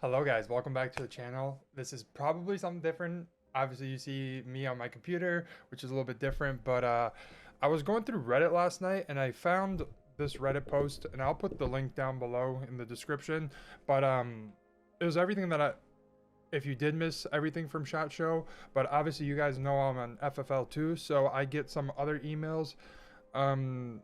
Hello guys, welcome back to the channel. This is probably something different. Obviously you see me on my computer, which is a little bit different, but I was going through Reddit last night and I found this Reddit post, and I'll put the link down below in the description. But it was everything that if you did miss everything from Shotshow, but obviously you guys know I'm on FFL too, so I get some other emails, talking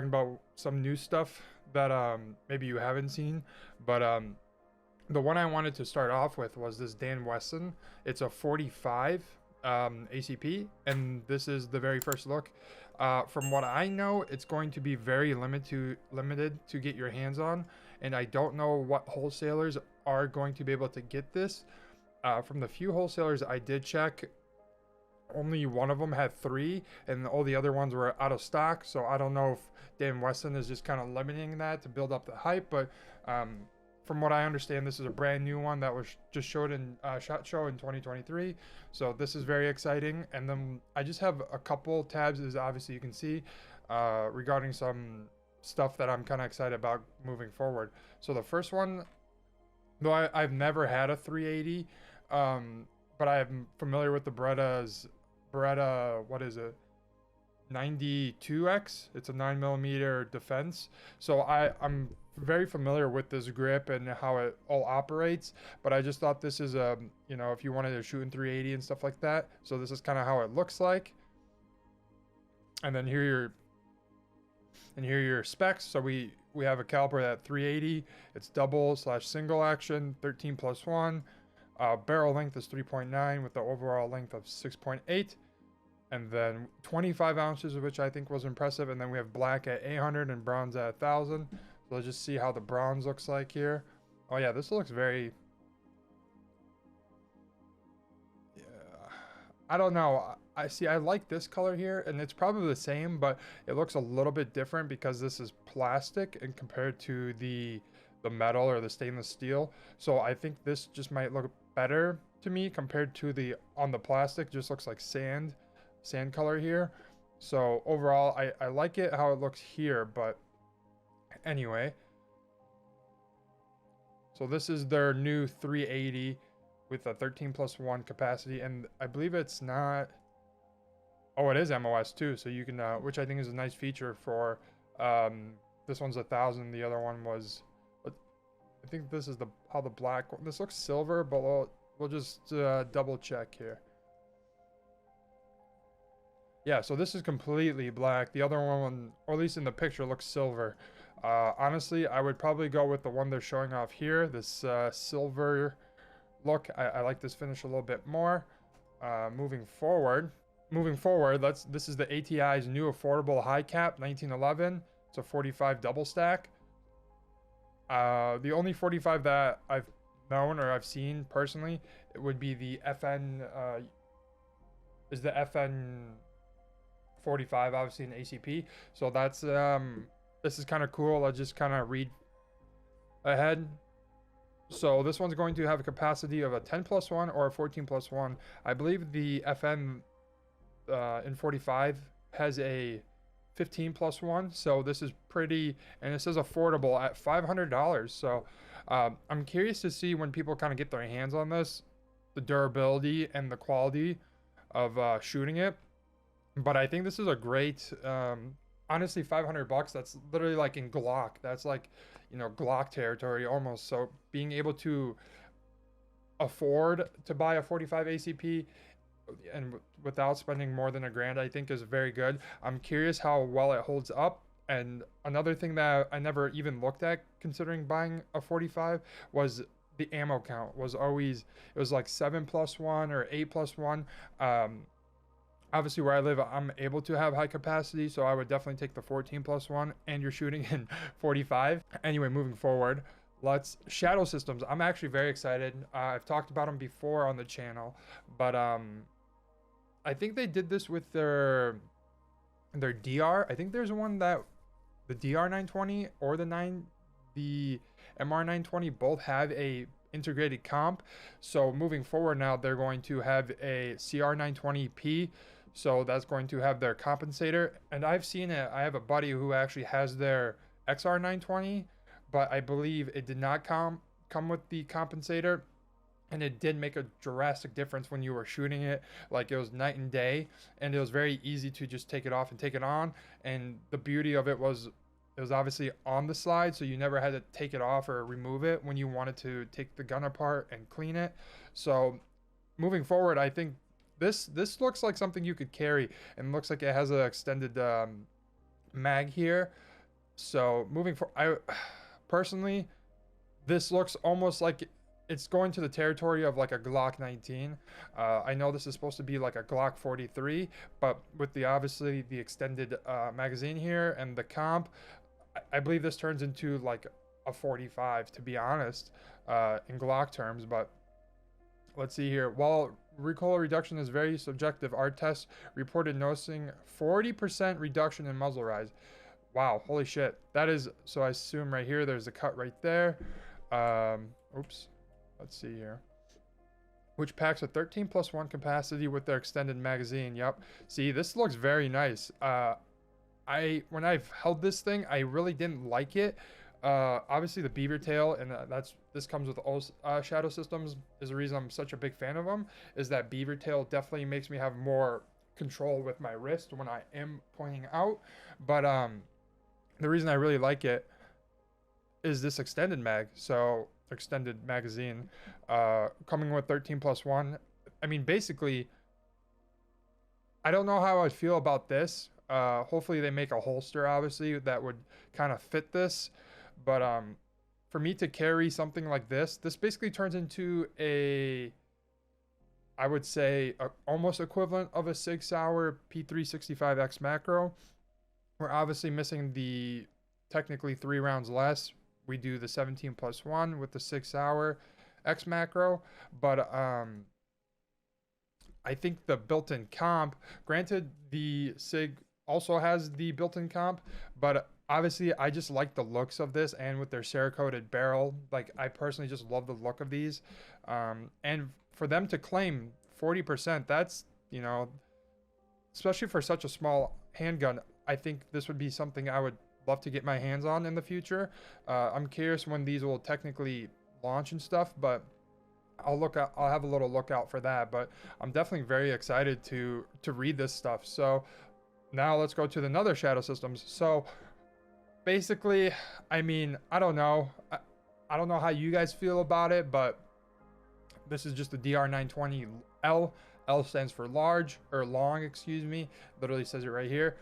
about some new stuff that maybe you haven't seen, but the one I wanted to start off with was this Dan Wesson. It's a 45 ACP, and this is the very first look. From what I know, it's going to be very limited to get your hands on, and I don't know what wholesalers are going to be able to get this. From the few wholesalers I did check, only one of them had 3, and all the other ones were out of stock. So I don't know if Dan Wesson is just kind of limiting that to build up the hype, but from what I understand, this is a brand new one that was just showed in Shotshow in 2023. So this is very exciting. And then I just have a couple tabs, as obviously you can see, regarding some stuff that I'm kind of excited about moving forward. So the first one, though I've never had a 380, but I'm familiar with the Beretta, what is it? 92X. It's a 9mm defense. So I'm very familiar with this grip and how it all operates, but I just thought this is if you wanted to shoot in 380 and stuff like that. So this is kind of how it looks like. And then here are your specs. So we have a caliber at 380. It's double/single action, 13+1. Barrel length is 3.9 with the overall length of 6.8. And then 25 ounces, which I think was impressive. And then we have black at 800 and bronze at 1,000. So let's just see how the bronze looks like here. Oh yeah, this looks very... Yeah, I don't know. I like this color here, and it's probably the same, but it looks a little bit different because this is plastic and compared to the metal or the stainless steel. So I think this just might look better to me compared to the on the plastic. Just looks like sand color here. So overall, I like it how it looks here, but anyway, so this is their new 380 with a 13+1 capacity, and I believe it's not... Oh, it is MOS too, so you can which I think is a nice feature for this one's 1,000. The other one was, I think this is how the black one... This looks silver, but we'll just double check here. Yeah, so this is completely black. The other one, or at least in the picture, looks silver. Honestly, I would probably go with the one they're showing off here, this silver look. I like this finish a little bit more. Moving forward, this is the ATI's new affordable high cap 1911. It's a 45 double stack. The only 45 that I've known or I've seen personally, it would be the FN, is the FN 45, obviously an ACP. So that's this is kind of cool. I'll just kind of read ahead. So this one's going to have a capacity of a 10+1 or a 14+1. I believe the FN in 45 has a 15+1. So this is pretty, and it says affordable at $500. So I'm curious to see when people kind of get their hands on this, the durability and the quality of shooting it. But I think this is a great, honestly, $500. That's literally like in Glock. That's like, Glock territory almost. So being able to afford to buy a 45 ACP and without spending more than $1,000, I think is very good. I'm curious how well it holds up. And another thing that I never even looked at considering buying a 45 was the ammo count. Was always, it was like 7+1 or 8+1. Obviously where I live, I'm able to have high capacity, so I would definitely take the 14+1, and you're shooting in 45. Anyway, moving forward, Shadow Systems. I'm actually very excited. I've talked about them before on the channel, but I think they did this with their DR. I think there's one that the DR920 or the MR920 both have a integrated comp. So moving forward now, they're going to have a CR920P. So that's going to have their compensator. And I've seen it. I have a buddy who actually has their XR920, but I believe it did not come with the compensator, and it did make a drastic difference when you were shooting it. Like, it was night and day, and it was very easy to just take it off and take it on. And the beauty of it was obviously on the slide, so you never had to take it off or remove it when you wanted to take the gun apart and clean it. So moving forward, I think this looks like something you could carry, and looks like it has an extended mag here. So moving forward, I personally, this looks almost like it's going to the territory of like a Glock 19. I know this is supposed to be like a Glock 43, but with the obviously the extended magazine here and the comp, I believe this turns into like a 45, to be honest, in Glock terms. But let's see here. While recoil reduction is very subjective, our tests reported noticing 40% reduction in muzzle rise. Wow, holy shit. That is, so I assume right here, there's a cut right there. Oops. Let's see here. Which packs a 13+1 capacity with their extended magazine. Yep. See, this looks very nice. When I've held this thing, I really didn't like it. Obviously the beaver tail, and this comes with all Shadow systems, is the reason I'm such a big fan of them, is that beaver tail definitely makes me have more control with my wrist when I am pointing out. But the reason I really like it is this extended mag. So extended magazine, coming with 13+1. I mean, basically, I don't know how I'd feel about this. Hopefully they make a holster, obviously, that would kind of fit this. But for me to carry something like this basically turns into a, I would say, almost equivalent of a SIG Sauer P365X macro. We're obviously missing the technically 3 rounds less. We do the 17+1 with the SIG Sauer X macro, but I think the built-in comp, granted the SIG also has the built-in comp, but obviously I just like the looks of this, and with their Cerakoted barrel, like, I personally just love the look of these. And for them to claim 40%, that's, you know, especially for such a small handgun, I think this would be something I would love to get my hands on in the future. I'm curious when these will technically launch and stuff, but I'll have a little lookout for that. But I'm definitely very excited to read this stuff. So now let's go to the other Shadow systems. So basically, I mean, I don't know how you guys feel about it, but this is just the DR920L. L stands for large, or long, excuse me. Literally says it right here.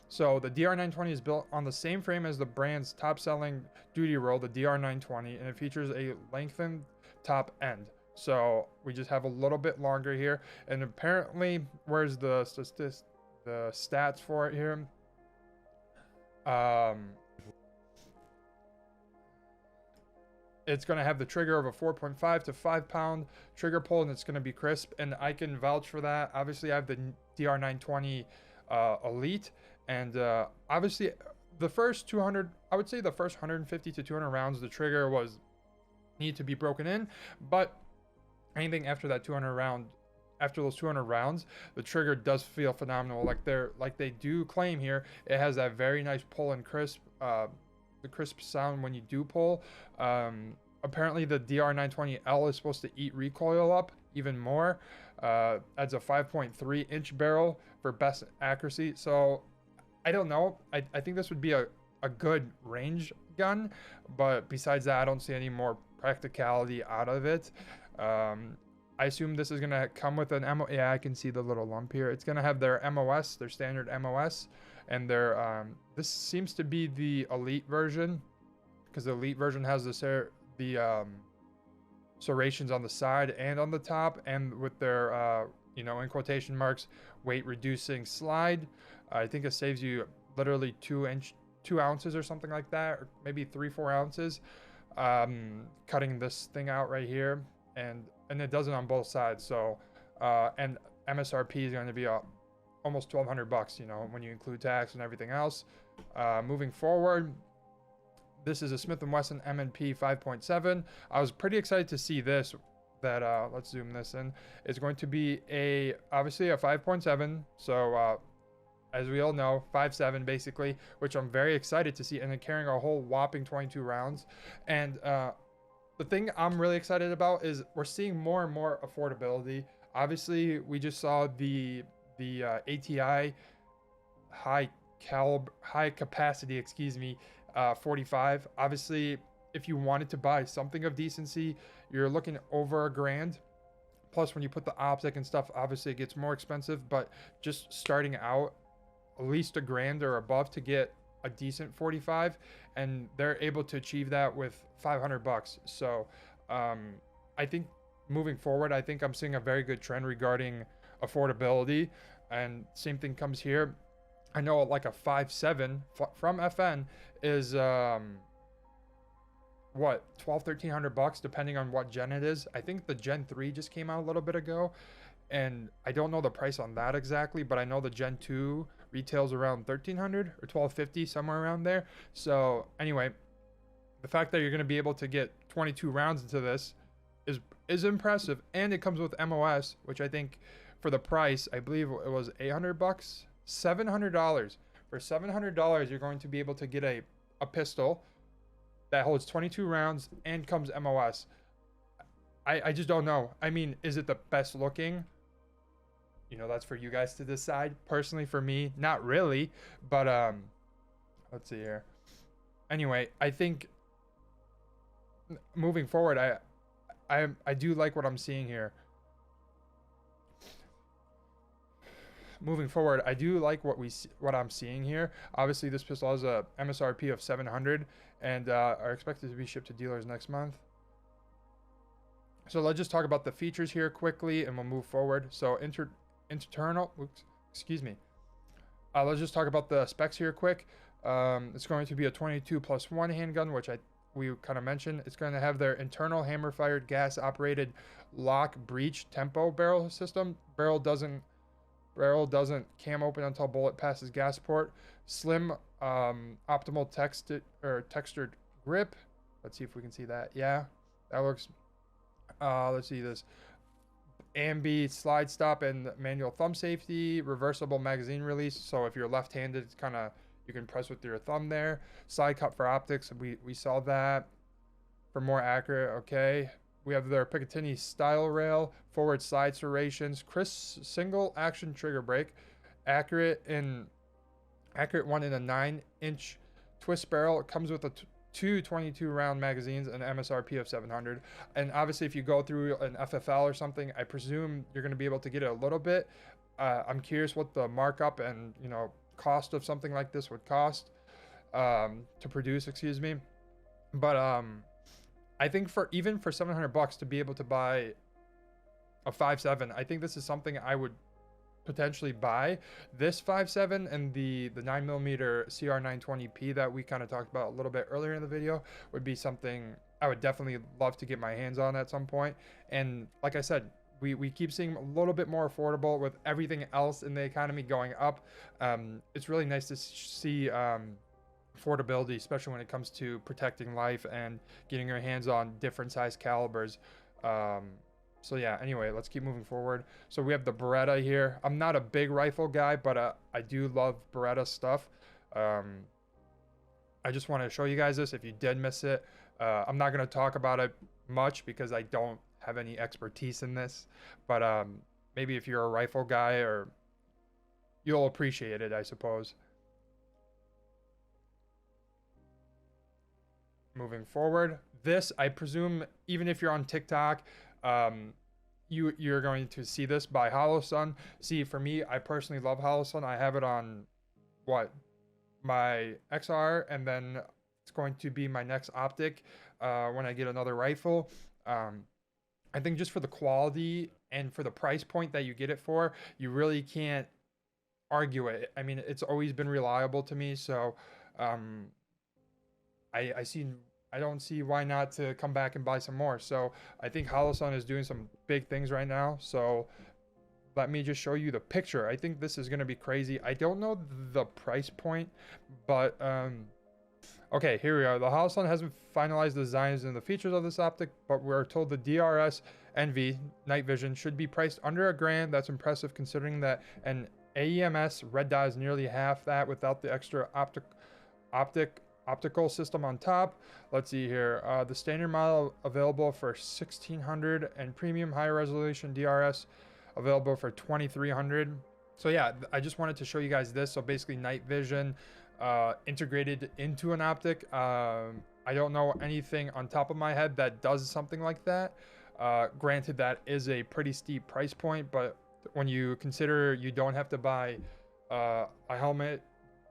So the DR920 is built on the same frame as the brand's top-selling duty roll, the DR920, and it features a lengthened top end. So we just have a little bit longer here, and apparently, where's the stats for it here? It's going to have the trigger of a 4.5 to 5 pound trigger pull, and it's going to be crisp, and I can vouch for that. Obviously, I have the DR920 Elite, and obviously the first 200, I would say the first 150 to 200 rounds, the trigger need to be broken in, but anything after that 200 round, after those 200 rounds, the trigger does feel phenomenal. Like they do claim here, it has that very nice pull and crisp, the crisp sound when you do pull. Apparently the DR920L is supposed to eat recoil up even more. Adds a 5.3 inch barrel for best accuracy. So I don't know. I think this would be a good range gun, but besides that, I don't see any more practicality out of it. I assume this is going to come with an MOS. Yeah, I can see the little lump here. It's going to have their MOS, their standard MOS, and their this seems to be the Elite version, because the Elite version has the serrations on the side and on the top, and with their you know, in quotation marks, weight reducing slide. I think it saves you literally 2 ounces or something like that, or maybe 3-4 ounces, cutting this thing out right here, and it does it on both sides. So and MSRP is going to be almost $1,200, you know, when you include tax and everything else. Moving forward, this is a Smith & Wesson M&P 5.7. I was pretty excited to see this. Let's zoom this in. It's going to be obviously a 5.7. So as we all know, 5.7 basically, which I'm very excited to see, and then carrying a whole whopping 22 rounds. And the thing I'm really excited about is we're seeing more and more affordability. Obviously, we just saw the ATI high capacity, 45. Obviously, if you wanted to buy something of decency, you're looking over $1,000. Plus, when you put the optic and stuff, obviously it gets more expensive. But just starting out, at least $1,000 or above to get a decent 45, and they're able to achieve that with $500. So, I think moving forward, I think I'm seeing a very good trend regarding affordability, and same thing comes here. I know like a 5.7 from FN is what, $1,200-$1,300 depending on what gen it is. I think the Gen 3 just came out a little bit ago, and I don't know the price on that exactly, but I know the Gen 2 retails around $1,300 or $1,250, somewhere around there. So anyway, the fact that you're going to be able to get 22 rounds into this is impressive, and it comes with MOS, which I think for the price, I believe it was $800, $700. For $700, you're going to be able to get a pistol that holds 22 rounds and comes MOS. I just don't know. I mean, is it the best looking? You know, that's for you guys to decide. Personally, for me, not really. But let's see here. Anyway, I think moving forward, I do like what I'm seeing here. Moving forward, I do like what I'm seeing here. Obviously, this pistol has a MSRP of $700 and are expected to be shipped to dealers next month. So let's just talk about the features here quickly, and we'll move forward. So internal, excuse me. Let's just talk about the specs here quick. It's going to be a 22+1 handgun, which we kind of mentioned. It's going to have their internal hammer-fired gas-operated lock breech tempo barrel system. Barrel doesn't cam open until bullet passes gas port. Slim, optimal textured grip. Let's see if we can see that. Yeah, that looks. Let's see this. Ambi slide stop and manual thumb safety. Reversible magazine release. So if you're left-handed, it's kind of, you can press with your thumb there. Side cut for optics. We saw that. For more accurate, okay. We have their Picatinny style rail, forward slide serrations, crisp single action trigger brake, accurate one in a 9-inch twist barrel. It comes with two 22 round magazines and MSRP of $700. And obviously, if you go through an FFL or something, I presume you're going to be able to get it a little bit. I'm curious what the markup and cost of something like this would cost to produce. Excuse me, but I think even for $700 to be able to buy a 5.7, I think this is something I would potentially buy. This 5.7 and the 9mm CR920P that we kind of talked about a little bit earlier in the video would be something I would definitely love to get my hands on at some point. And like I said, we keep seeing a little bit more affordable with everything else in the economy going up. It's really nice to see affordability, especially when it comes to protecting life and getting your hands on different size calibers. So yeah, anyway, let's keep moving forward. So we have the Beretta here. I'm not a big rifle guy, but I do love Beretta stuff. I just want to show you guys this if you did miss it. I'm not going to talk about it much because I don't have any expertise in this, but maybe if you're a rifle guy, or you'll appreciate it, I suppose. Moving forward, this, I presume, even if you're on TikTok, you're going to see this by Holosun. See, for me, I personally love Holosun. I have it on my XR, and then it's going to be my next optic when I get another rifle. I think just for the quality and for the price point that you get it for, you really can't argue it. I mean, it's always been reliable to me, so I don't see why not to come back and buy some more. So I think Holosun is doing some big things right now. So let me just show you the picture. I think this is going to be crazy. I don't know the price point, but okay, here we are. The Holosun hasn't finalized the designs and the features of this optic, but we're told the DRS NV night vision should be priced under $1,000. That's impressive considering that an AEMS red dot is nearly half that without the extra optical system on top. Let's see here. The standard model available for 1600 and premium high resolution DRS available for 2300. So yeah, I just wanted to show you guys this. So basically night vision integrated into an optic. I don't know anything on top of my head that does something like that. Granted, that is a pretty steep price point, but when you consider you don't have to buy a helmet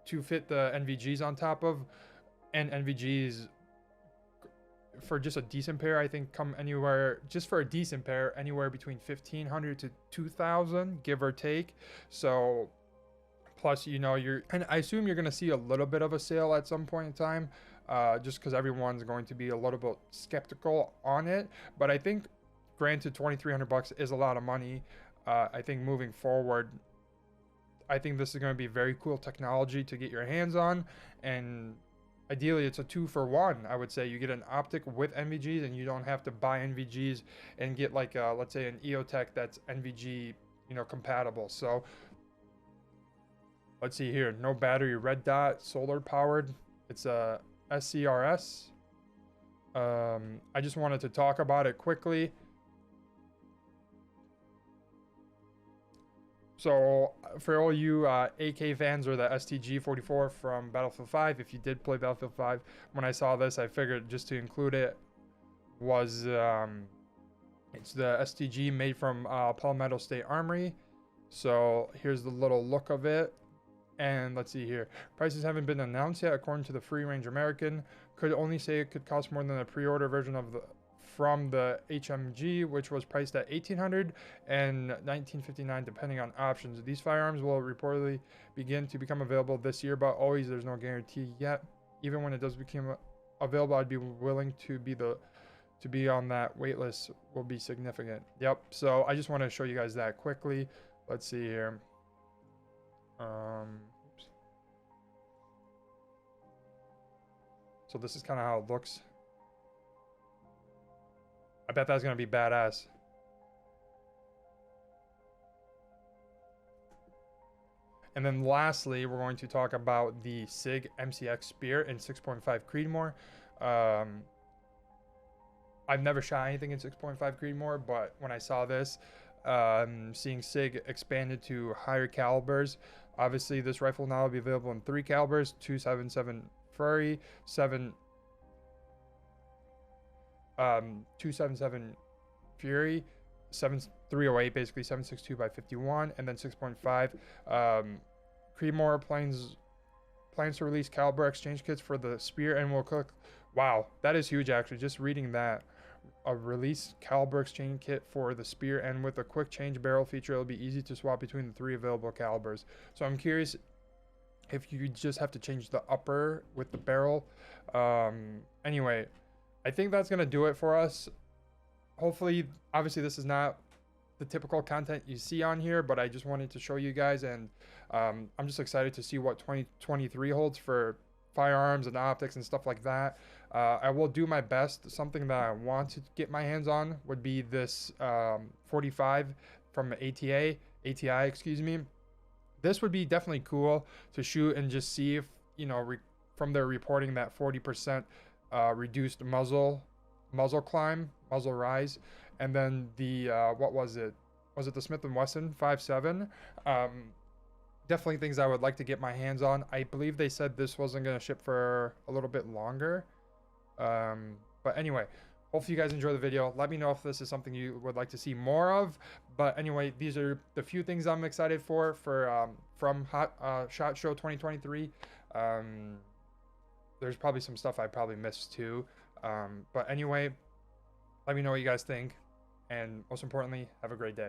to fit the NVGs on top of, and NVGs for just a decent pair, I think come anywhere, just for a decent pair, anywhere between 1500 to 2000, give or take. So plus, you know, and I assume you're going to see a little bit of a sale at some point in time, just because everyone's going to be a little bit skeptical on it. But I think, granted, 2300 bucks is a lot of money. I think moving forward, I think this is going to be very cool technology to get your hands on, and ideally it's a 2-for-1. I would say you get an optic with NVGs, and you don't have to buy NVGs and get like let's say an EOTech that's NVG, you know, compatible. So let's see here. No battery, red dot, solar powered. It's a SCRS. I just wanted to talk about it quickly. So for all you AK fans or the STG-44 from Battlefield 5, if you did play Battlefield 5, when I saw this, I figured just to include it was it's the STG made from Palmetto State Armory. So here's the little look of it. And let's see here. Prices haven't been announced yet. According to the Free Range American, could only say it could cost more than the pre-order version of from the HMG, which was priced at $1,800 and $1,959 depending on options. These firearms will reportedly begin to become available this year, but always there's no guarantee yet. Even when it does become available, I'd be willing to be on that wait list will be significant. Yep. So I just want to show you guys that quickly. Let's see here. Oops. So this is kind of how it looks. I bet that's going to be badass. And then lastly, we're going to talk about the SIG MCX SPEAR in 6.5 Creedmoor. I've never shot anything in 6.5 Creedmoor, but when I saw this, seeing SIG expanded to higher calibers, obviously this rifle now will be available in 3 calibers: 277 Fury, 277 Fury, 308, basically 7.62 by 51, and then 6.5. Creedmoor plans to release caliber exchange kits for the SPEAR and will cook. Wow, that is huge actually. Just reading that, a release caliber exchange kit for the SPEAR, and with a quick change barrel feature, it'll be easy to swap between the 3 available calibers. So I'm curious if you just have to change the upper with the barrel. Anyway, I think that's going to do it for us. Hopefully, obviously this is not the typical content you see on here, but I just wanted to show you guys, and I'm just excited to see what 2023 holds for firearms and optics and stuff like that. I will do my best. Something that I want to get my hands on would be this 45 from ATI, excuse me. This would be definitely cool to shoot and just see if, you know, from their reporting that 40% reduced muzzle rise, and then the what was it the Smith & Wesson 5.7. Definitely things I would like to get my hands on. I believe they said this wasn't going to ship for a little bit longer, but anyway, hopefully you guys enjoy the video. Let me know if this is something you would like to see more of. But anyway, these are the few things I'm excited for from Shotshow 2023. There's probably some stuff I probably missed too. But anyway, let me know what you guys think. And most importantly, have a great day.